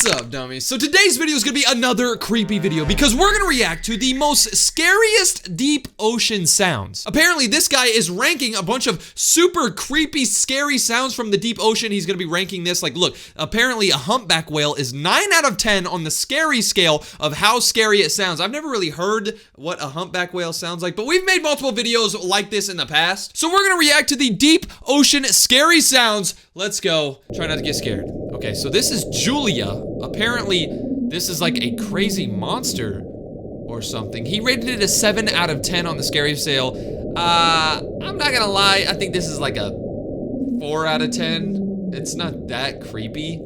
What's up, dummies? So today's video is gonna be another creepy video because we're gonna react to the most scariest deep ocean sounds. Apparently, this guy is ranking a bunch of super creepy, scary sounds from the deep ocean. He's gonna be ranking this like, look, apparently a humpback whale is 9 out of 10 on the scary scale of how scary it sounds. I've never really heard what a humpback whale sounds like, but we've made multiple videos like this in the past. So we're gonna react to the deep ocean scary sounds. Let's go. Try not to get scared. Okay, so this is Julia. Apparently, this is like a crazy monster or something. He rated it a 7 out of 10 on the scary scale. I'm not gonna lie, I think this is like a 4 out of 10. It's not that creepy.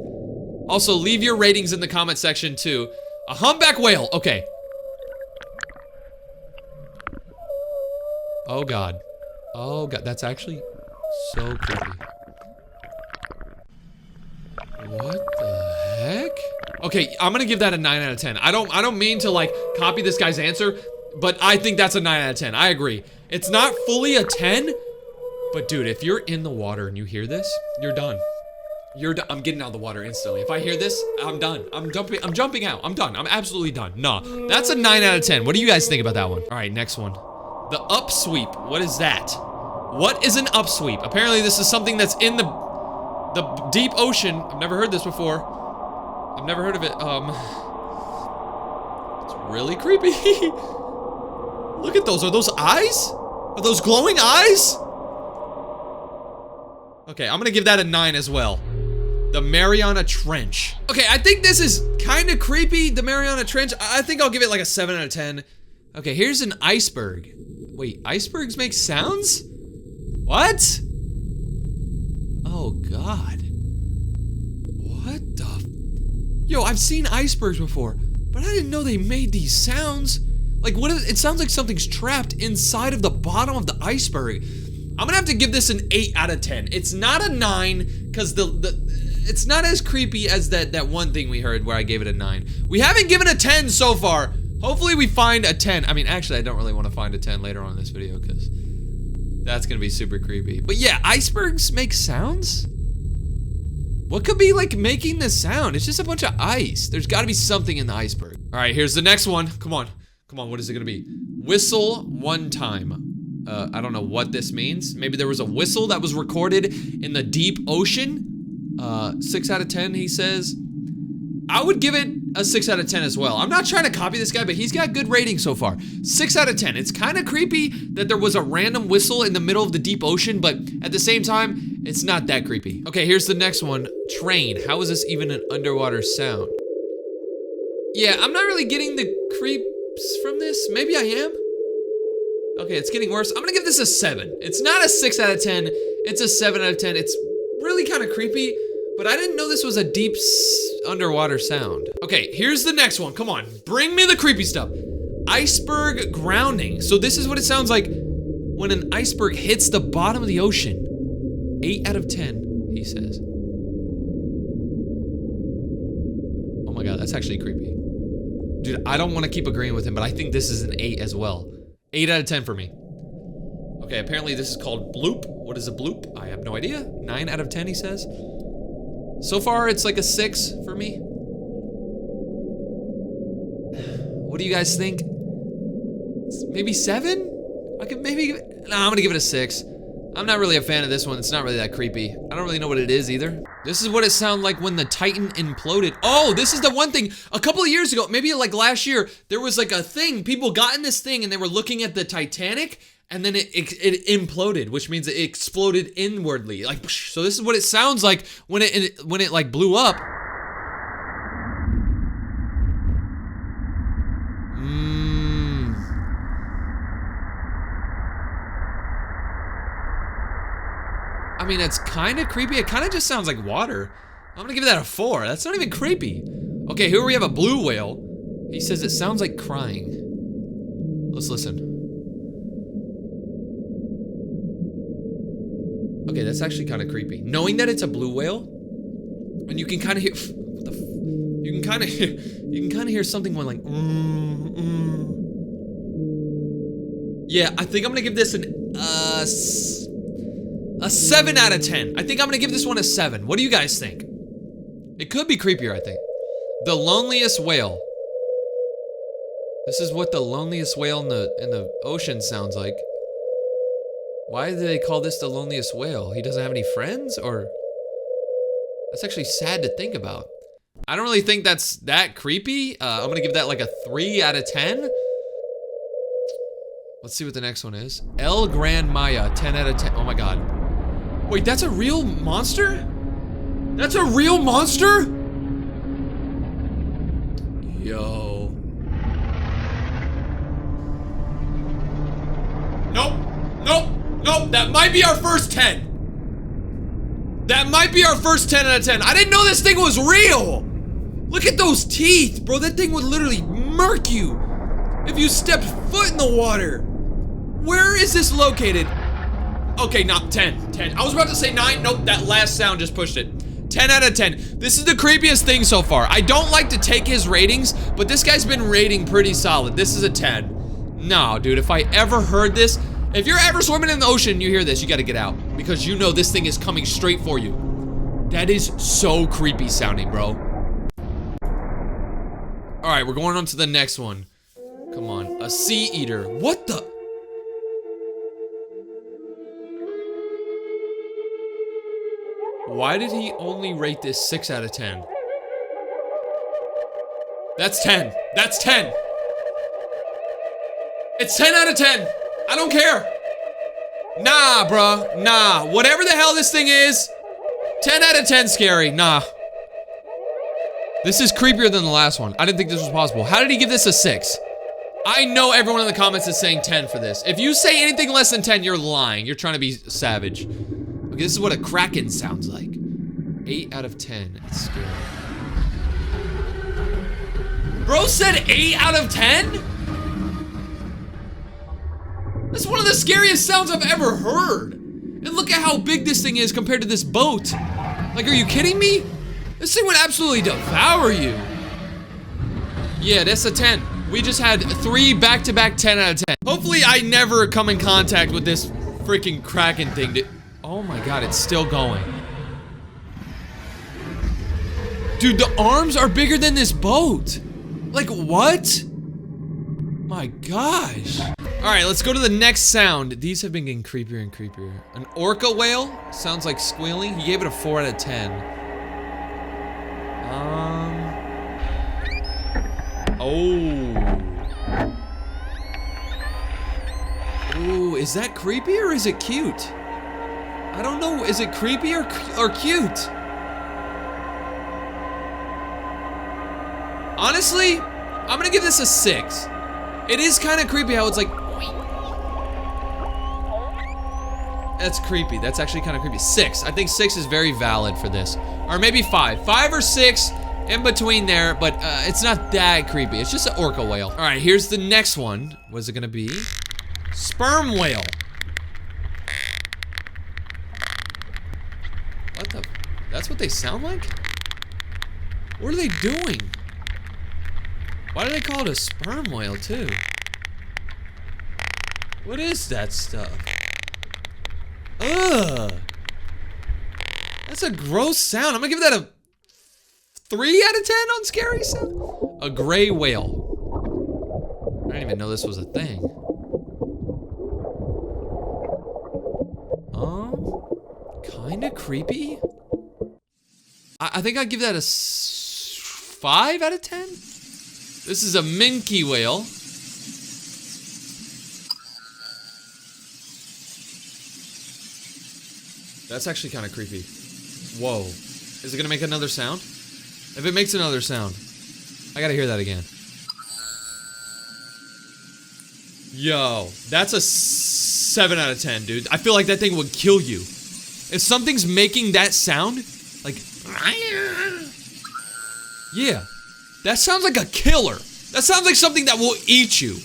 Also, leave your ratings in the comment section too. A humpback whale, okay. Oh God. Oh God, that's actually so creepy. What the heck? Okay, I'm gonna give that a 9 out of 10. I don't mean to like copy this guy's answer, but I think that's a 9 out of 10. I agree. It's not fully a 10, but dude, if you're in the water and you hear this, you're done. You're done. I'm getting out of the water instantly. If I hear this, I'm done. I'm jumping out. I'm done. I'm absolutely done. Nah, that's a 9 out of 10. What do you guys think about that one? All right, next one. The upsweep. What is that? What is an upsweep? Apparently this is something that's in the deep ocean. I've never heard this before. I've never heard of it. It's really creepy. Look at those. Are those eyes? Are those glowing eyes? Okay, I'm gonna give that a 9 as well. The Mariana Trench. Okay, I think this is kind of creepy, the Mariana Trench. I think I'll give it like a 7 out of 10. Okay, here's an iceberg. Wait, icebergs make sounds? What? Oh God. What the? Yo, I've seen icebergs before, but I didn't know they made these sounds. Like, what is it? Sounds like something's trapped inside of the bottom of the iceberg. I'm gonna have to give this an 8 out of 10. It's not a 9, because it's not as creepy as that one thing we heard where I gave it a 9. We haven't given a 10 so far. Hopefully we find a 10. I mean, actually, I don't really want to find a 10 later on in this video, because that's gonna be super creepy. But yeah, icebergs make sounds? What could be like making this sound? It's just a bunch of ice. There's gotta be something in the iceberg. All right, here's the next one. Come on, come on, what is it gonna be? Whistle one time. I don't know what this means. Maybe there was a whistle that was recorded in the deep ocean. 6 out of 10, he says. I would give it a 6 out of 10 as well. I'm not trying to copy this guy, but he's got good ratings so far. 6 out of 10. It's kind of creepy that there was a random whistle in the middle of the deep ocean, but at the same time, it's not that creepy. Okay, here's the next one. Train. How is this even an underwater sound? Yeah, I'm not really getting the creeps from this. Maybe I am. Okay, it's getting worse. I'm gonna give this a 7. It's not a 6 out of 10. It's a 7 out of 10. It's really kind of creepy, but I didn't know this was a deep underwater sound. Okay, here's the next one. Come on, bring me the creepy stuff. Iceberg grounding. So this is what it sounds like when an iceberg hits the bottom of the ocean. 8 out of 10, he says. Oh my God, that's actually creepy. Dude, I don't want to keep agreeing with him, but I think this is an 8 as well. 8 out of 10 for me. Okay, apparently this is called Bloop. What is a bloop? I have no idea. 9 out of 10, he says. So far, it's like a 6 for me. What do you guys think? Maybe 7? I could maybe give it... Nah, I'm gonna give it a 6. I'm not really a fan of this one. It's not really that creepy. I don't really know what it is either. This is what it sounded like when the Titan imploded. Oh, this is the one thing. A couple of years ago, maybe like last year, there was like a thing. People got in this thing and they were looking at the Titanic, and then it imploded, which means it exploded inwardly. Like, so this is what it sounds like when it like blew up. I mean, it's kind of creepy. It kind of just sounds like water. I'm gonna give that a 4. That's not even creepy. Okay, here we have a blue whale. He says it sounds like crying. Let's listen. Okay, that's actually kind of creepy. Knowing that it's a blue whale, and you can kind of hear, what the you can kind of hear something going like, Yeah, I think I'm gonna give this a 7 out of 10. I think I'm gonna give this one a 7. What do you guys think? It could be creepier, I think. The loneliest whale. This is what the loneliest whale in the ocean sounds like. Why do they call this the loneliest whale? He doesn't have any friends, or? That's actually sad to think about. I don't really think that's that creepy. I'm gonna give that like a 3 out of 10. Let's see what the next one is. El Gran Maya, 10 out of 10. Oh my god. Wait, that's a real monster? That's a real monster? Yo. Nope. Nope. Nope. That might be our first 10. That might be our first 10 out of 10. I didn't know this thing was real. Look at those teeth, bro. That thing would literally murk you if you stepped foot in the water. Where is this located? Okay, not 10. 10. I was about to say 9. Nope, that last sound just pushed it. 10 out of 10. This is the creepiest thing so far. I don't like to take his ratings, but this guy's been rating pretty solid. This is a 10. No, dude, if I ever heard this, if you're ever swimming in the ocean and you hear this, you gotta get out. Because you know this thing is coming straight for you. That is so creepy sounding, bro. Alright, we're going on to the next one. Come on. A sea eater. What the? Why did he only rate this 6 out of 10? That's 10. That's 10. It's 10 out of 10. I don't care. Nah, bruh. Nah. Whatever the hell this thing is, 10 out of 10 scary. Nah. This is creepier than the last one. I didn't think this was possible. How did he give this a 6? I know everyone in the comments is saying 10 for this. If you say anything less than 10, you're lying. You're trying to be savage. Okay, this is what a kraken sounds like. 8 out of 10. It's scary. Bro said 8 out of 10? That's one of the scariest sounds I've ever heard. And look at how big this thing is compared to this boat. Like, are you kidding me? This thing would absolutely devour you. Yeah, that's a 10. We just had 3 back-to-back 10 out of 10. Hopefully I never come in contact with this freaking kraken thing. Oh my god, it's still going. Dude, the arms are bigger than this boat. Like, what? My gosh. Alright, let's go to the next sound. These have been getting creepier and creepier. An orca whale? Sounds like squealing. He gave it a 4 out of 10. Oh. Ooh, is that creepy or is it cute? I don't know. Is it creepy or cute? Honestly, I'm gonna give this a 6. It is kind of creepy how it's like. That's creepy. That's actually kind of creepy. 6. I think 6 is very valid for this. Or maybe 5. 5 or 6 in between there, but it's not that creepy. It's just an orca whale. All right, here's the next one. What is it gonna be? Sperm whale. What the? That's what they sound like? What are they doing? Why do they call it a sperm whale too? What is that stuff? Ugh. That's a gross sound. I'm gonna give that a 3 out of 10 on scary sound. A gray whale. I didn't even know this was a thing. Kinda creepy. I think I'd give that a 5 out of 10. This is a minke whale. That's actually kind of creepy. Whoa. Is it gonna make another sound? If it makes another sound, I gotta hear that again. Yo, that's a 7 out of 10, dude. I feel like that thing would kill you. If something's making that sound, like, yeah, that sounds like a killer. That sounds like something that will eat you.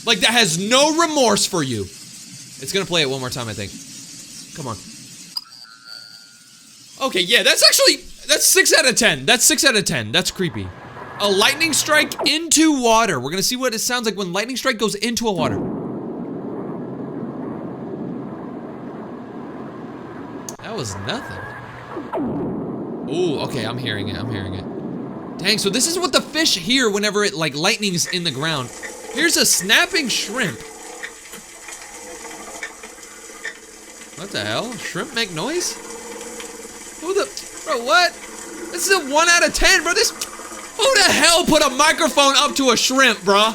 Like, that has no remorse for you. It's gonna play it one more time, I think. Come on. Okay, yeah, that's 6 out of 10. That's 6 out of 10. That's creepy. A lightning strike into water. We're gonna see what it sounds like when lightning strike goes into a water. That was nothing. Ooh, okay, I'm hearing it. I'm hearing it. Dang, so this is what the fish hear whenever it, like, lightning's in the ground. Here's a snapping shrimp. What the hell? Shrimp make noise? Who the... Bro, what? This is a 1 out of 10, bro. Who the hell put a microphone up to a shrimp, bro?